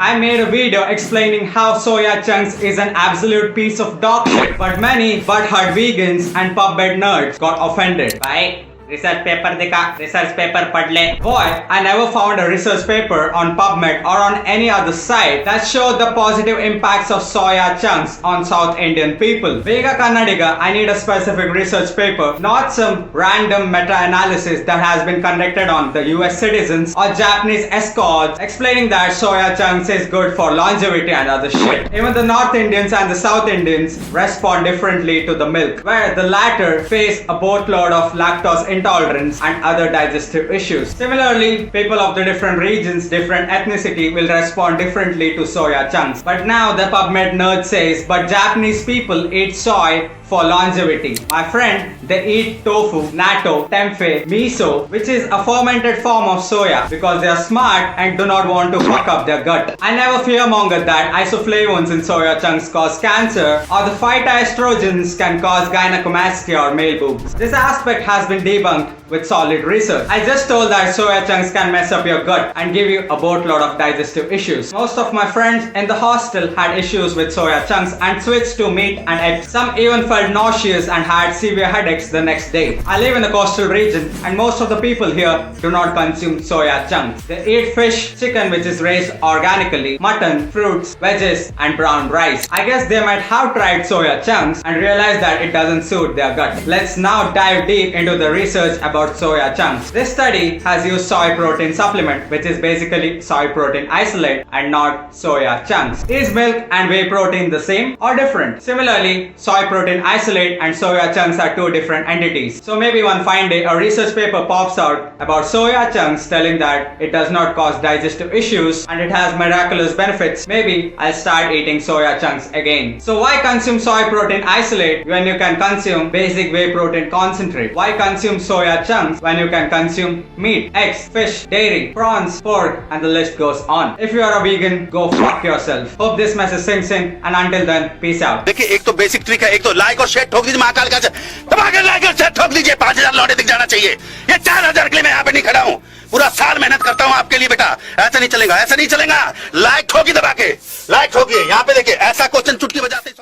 I made a video explaining how soya chunks is an absolute piece of dog shit, but many butthurt vegans and PubMed nerds got offended. Bye. Research paper दिखा, research paper पढ़ ले. Boy, I never found a research paper on PubMed or on any other site that showed the positive impacts of soya chunks on South Indian people. Vega Kannadiga, I need a specific research paper, not some random meta-analysis that has been conducted on the US citizens or Japanese escorts explaining that soya chunks is good for longevity and other shit. Even the North Indians and the South Indians respond differently to the milk, where the latter face a boatload of lactose intolerance and other digestive issues. Similarly, people of the different regions, different ethnicity will respond differently to soya chunks. But now the PubMed nerd says, but Japanese people eat soy for longevity. My friend, they eat tofu, natto, tempeh, miso, which is a fermented form of soya because they are smart and do not want to fuck up their gut. I never fearmongered that isoflavones in soya chunks cause cancer or the phytoestrogens can cause gynecomastia or male boobs. This aspect has been debunked with solid research. I just told that soya chunks can mess up your gut and give you a boatload of digestive issues. Most of my friends in the hostel had issues with soya chunks and switched to meat and eggs. Some even felt nauseous and had severe headaches the next day. I live in a coastal region and most of the people here do not consume soya chunks. They eat fish, chicken which is raised organically, mutton, fruits, veggies and brown rice. I guess they might have tried soya chunks and realized that it doesn't suit their gut. Let's now dive deep into the research about soya chunks. This study has used soy protein supplement, which is basically soy protein isolate and not soya chunks. Is milk and whey protein the same or different? Similarly, soy protein isolate and soya chunks are two different entities. So maybe one fine day a research paper pops out about soya chunks telling that it does not cause digestive issues and it has miraculous benefits. Maybe I'll start eating soya chunks again. So why consume soy protein isolate when you can consume basic whey protein concentrate? Why consume soya chunks when you can consume meat, eggs, fish, dairy, prawns, pork, and the list goes on. If you are a vegan, go fuck yourself. Hope this message sinks in, and until then, peace out. देखिए एक तो basic trick है, एक तो like और share ठोक दीजिए महाकाल का दबाकर लाइक और शेयर ठोक दीजिए 5000 लौटे दिख जाना चाहिए. ये 4000 के लिए मैं यहाँ पे नहीं खड़ा हूँ. पूरा साल मेहनत करता हूँ आपके लिए बेटा. ऐसा नहीं चलेगा, ऐसा नहीं चलेगा. लाइक ठोकी दबा के, लाइक ठोकिए. यहाँ पे देखिए ऐसा क्वेश्चन चुटकी बजाते